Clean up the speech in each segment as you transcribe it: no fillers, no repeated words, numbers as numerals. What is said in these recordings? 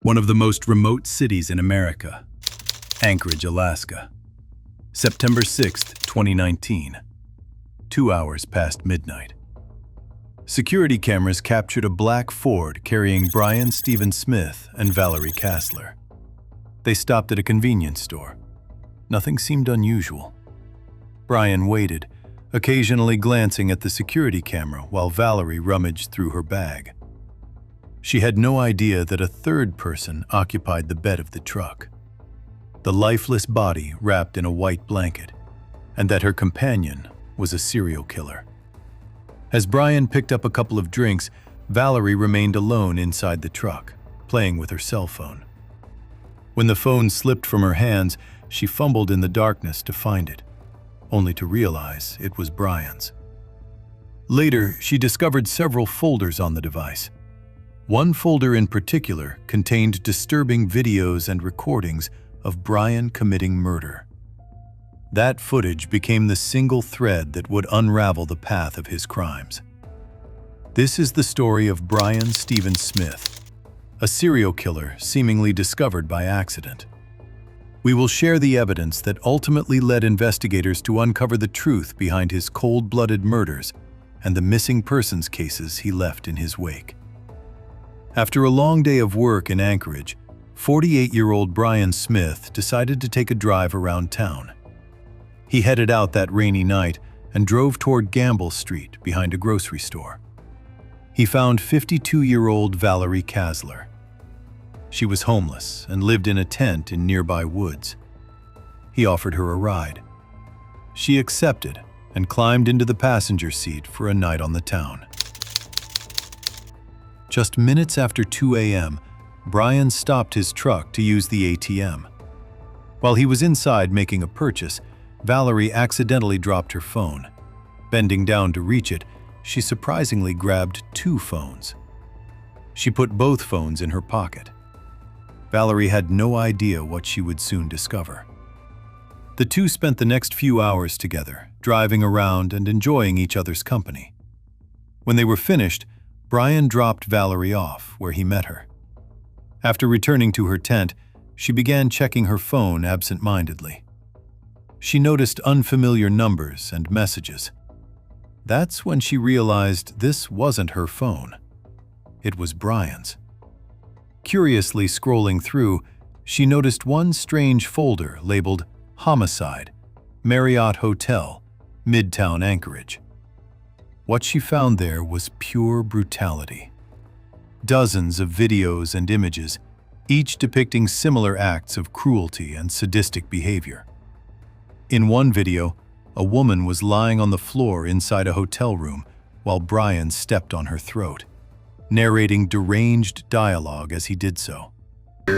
One of the most remote cities in America, Anchorage, Alaska. September 6th, 2019. 2 hours past midnight. Security cameras captured a black Ford carrying Brian Stephen Smith and Valerie Kassler. They stopped at a convenience store. Nothing seemed unusual. Brian waited, occasionally glancing at the security camera while Valerie rummaged through her bag. She had no idea that a third person occupied the bed of the truck, the lifeless body wrapped in a white blanket, and that her companion was a serial killer. As Brian picked up a couple of drinks, Valerie remained alone inside the truck, playing with her cell phone. When the phone slipped from her hands, she fumbled in the darkness to find it, only to realize it was Brian's. Later, she discovered several folders on the device. One folder in particular contained disturbing videos and recordings of Brian committing murder. That footage became the single thread that would unravel the path of his crimes. This is the story of Brian Stephen Smith, a serial killer seemingly discovered by accident. We will share the evidence that ultimately led investigators to uncover the truth behind his cold-blooded murders and the missing persons cases he left in his wake. After a long day of work in Anchorage, 48-year-old Brian Smith decided to take a drive around town. He headed out that rainy night and drove toward Gamble Street behind a grocery store. He found 52-year-old Valerie Kassler. She was homeless and lived in a tent in nearby woods. He offered her a ride. She accepted and climbed into the passenger seat for a night on the town. Just minutes after 2 a.m., Brian stopped his truck to use the ATM. While he was inside making a purchase, Valerie accidentally dropped her phone. Bending down to reach it, she surprisingly grabbed 2 phones. She put both phones in her pocket. Valerie had no idea what she would soon discover. The two spent the next few hours together, driving around and enjoying each other's company. When they were finished, Brian dropped Valerie off where he met her. After returning to her tent, she began checking her phone absent-mindedly. She noticed unfamiliar numbers and messages. That's when she realized this wasn't her phone. It was Brian's. Curiously scrolling through, she noticed one strange folder labeled Homicide, Marriott Hotel, Midtown Anchorage. What she found there was pure brutality. Dozens of videos and images, each depicting similar acts of cruelty and sadistic behavior. In one video, a woman was lying on the floor inside a hotel room while Brian stepped on her throat, narrating deranged dialogue as he did so. You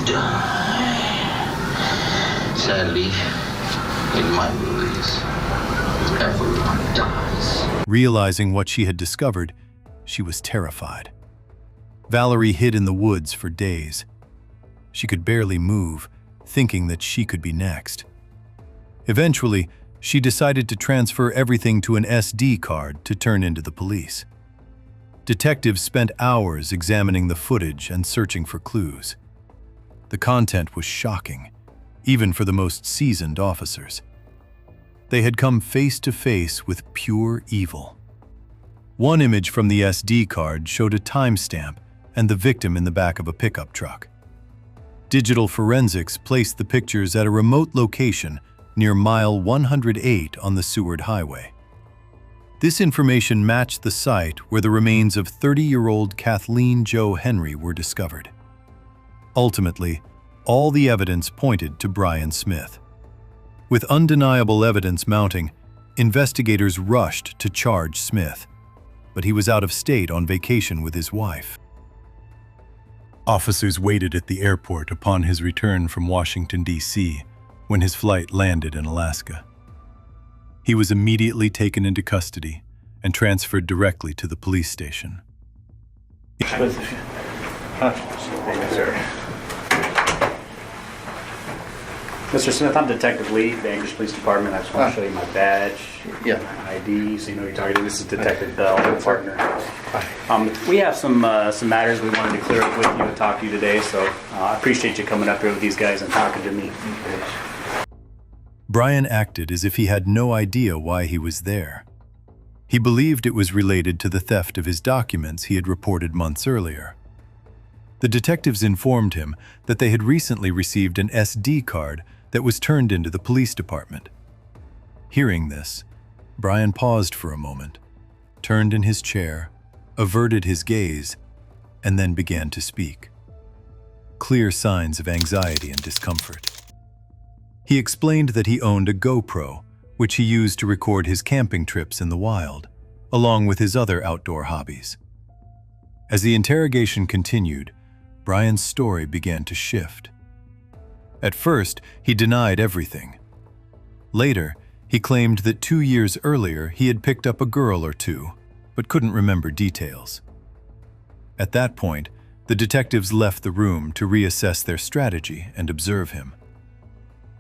die. Sadly, in my movies, everyone dies. Realizing what she had discovered, she was terrified. Valerie hid in the woods for days. She could barely move, thinking that she could be next. Eventually, she decided to transfer everything to an SD card to turn into the police. Detectives spent hours examining the footage and searching for clues. The content was shocking, even for the most seasoned officers. They had come face to face with pure evil. One image from the SD card showed a timestamp and the victim in the back of a pickup truck. Digital forensics placed the pictures at a remote location near mile 108 on the Seward Highway. This information matched the site where the remains of 30-year-old Kathleen Jo Henry were discovered. Ultimately, all the evidence pointed to Brian Smith. With undeniable evidence mounting, investigators rushed to charge Smith, but he was out of state on vacation with his wife. Officers waited at the airport upon his return from Washington, D.C., when his flight landed in Alaska. He was immediately taken into custody and transferred directly to the police station. Mr. Smith, I'm Detective Lee, the Anchorage Police Department. I just want to show you my badge, Yeah. my ID, so you know who you're talking to. This is Detective Bell, my partner. We have some matters we wanted to clear up with you and talk to you today, so I appreciate you coming up here with these guys and talking to me. Brian acted as if he had no idea why he was there. He believed it was related to the theft of his documents he had reported months earlier. The detectives informed him that they had recently received an SD card that was turned into the police department. Hearing this, Brian paused for a moment, turned in his chair, averted his gaze, and then began to speak. Clear signs of anxiety and discomfort. He explained that he owned a GoPro, which he used to record his camping trips in the wild, along with his other outdoor hobbies. As the interrogation continued, Brian's story began to shift. At first, he denied everything. Later, he claimed that 2 years earlier he had picked up a girl or two, but couldn't remember details. At that point, the detectives left the room to reassess their strategy and observe him.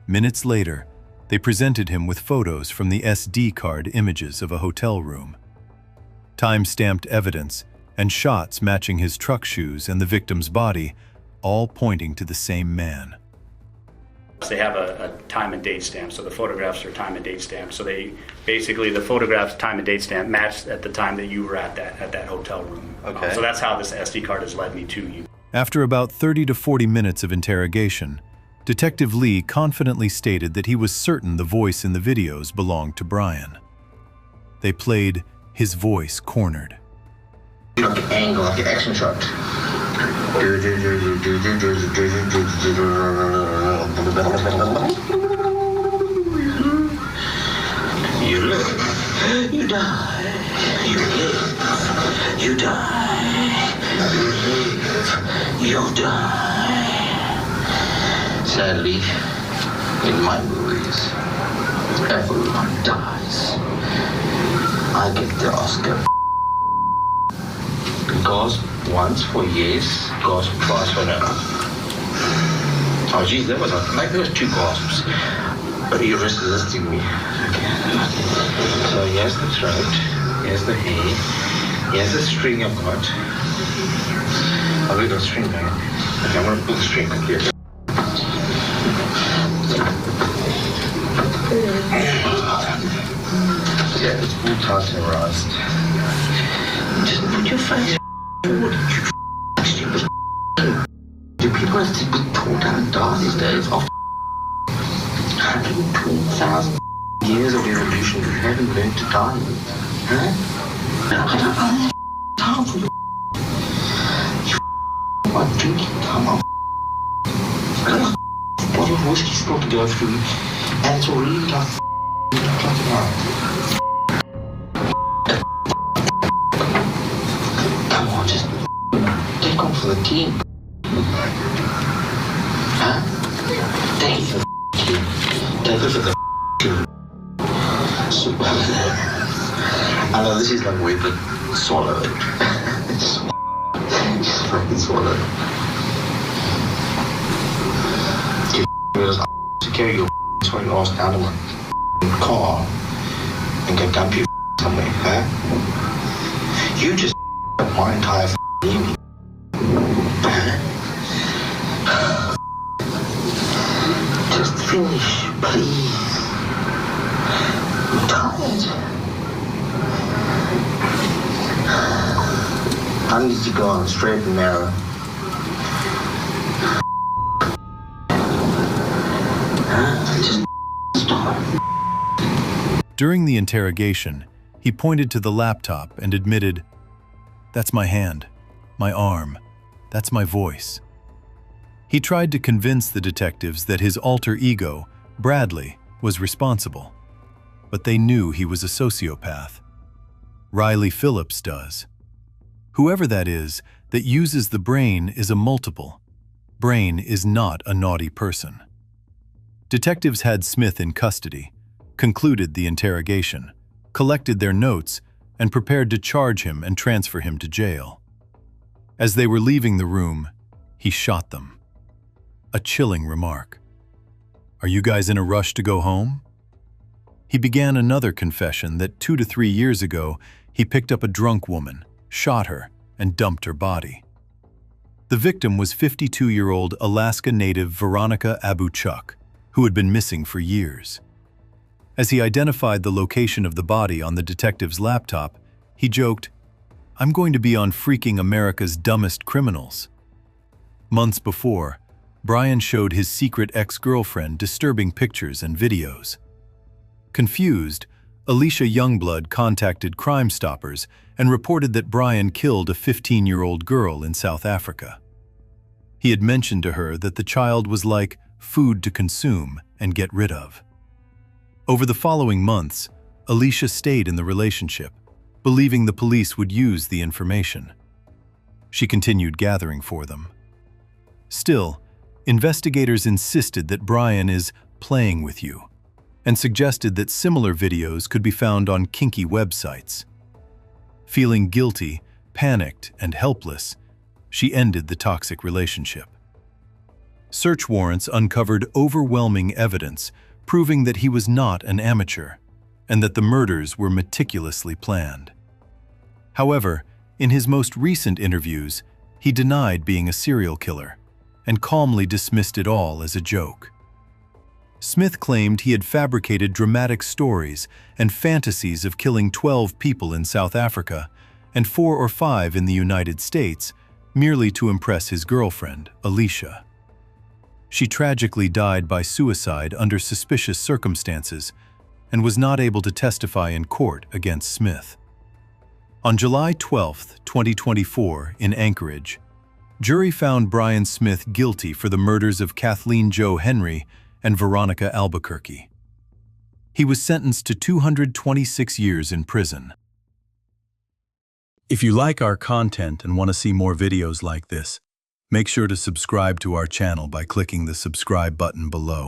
Minutes later, they presented him with photos from the SD card images of a hotel room. Time-stamped evidence and shots matching his truck shoes and the victim's body, all pointing to the same man. They have a time and date stamp, so the photographs are time and date stamped. So they basically, the photographs, time and date stamp matched at the time that you were at that hotel room. Okay. So that's how this SD card has led me to you. After about 30 to 40 minutes of interrogation, Detective Lee confidently stated that he was certain the voice in the videos belonged to Brian. They played his voice cornered. Like an angle, like an action shot. You live, you die. You live, you die. You live, you die. Sadly, in my movies, everyone dies. I get the Oscar. Goes once for yes, goes twice for no. Oh geez, there was two gasps. But you're resisting me. Okay. So here's the throat, here's the hair, here's the string I've got. I've already got a string going. Okay, I'm gonna pull the string quickly. Yeah, it's all tightened. Just put your face forward, you stupid. Do people have to be taught how to die these days? After 120,000 years of evolution, we haven't learned to die. Huh? I don't have time for you. I'm drinking time. I've got a bottle of whiskey still to go through, and it's already like come on, just take on for the team. Huh? Take it for the team. Take it for the team. Super. I know this is like weird, but swallow it. Just fucking swallow it. To carry your sweating ass down to my car and go dump you somewhere, huh? You just up my entire evening. Huh? Just finish, please. I'm tired. I need to go on straight and narrow. Just stop. During the interrogation, he pointed to the laptop and admitted, "That's my hand, my arm, that's my voice." He tried to convince the detectives that his alter ego, Bradley, was responsible, but they knew he was a sociopath. Riley Phillips does. Whoever that is that uses the brain is a multiple. Brain is not a naughty person. Detectives had Smith in custody, concluded the interrogation, collected their notes, and prepared to charge him and transfer him to jail. As they were leaving the room, he shot them. A chilling remark. "Are you guys in a rush to go home?" He began another confession that 2 to 3 years ago, he picked up a drunk woman, shot her, and dumped her body. The victim was 52-year-old Alaska native Veronica Abuchuk, who had been missing for years. As he identified the location of the body on the detective's laptop, he joked, "I'm going to be on freaking America's Dumbest Criminals." Months before, Brian showed his secret ex-girlfriend disturbing pictures and videos. Confused, Alicia Youngblood contacted Crime Stoppers and reported that Brian killed a 15-year-old girl in South Africa. He had mentioned to her that the child was like food to consume and get rid of. Over the following months, Alicia stayed in the relationship, believing the police would use the information. She continued gathering for them. Still, investigators insisted that Brian is playing with you and suggested that similar videos could be found on kinky websites. Feeling guilty, panicked, and helpless, she ended the toxic relationship. Search warrants uncovered overwhelming evidence proving that he was not an amateur and that the murders were meticulously planned. However, in his most recent interviews, he denied being a serial killer and calmly dismissed it all as a joke. Smith claimed he had fabricated dramatic stories and fantasies of killing 12 people in South Africa and 4 or 5 in the United States merely to impress his girlfriend, Alicia. She tragically died by suicide under suspicious circumstances and was not able to testify in court against Smith. On July 12, 2024, in Anchorage, jury found Brian Smith guilty for the murders of Kathleen Jo Henry and Veronica Albuquerque. He was sentenced to 226 years in prison. If you like our content and want to see more videos like this, make sure to subscribe to our channel by clicking the subscribe button below.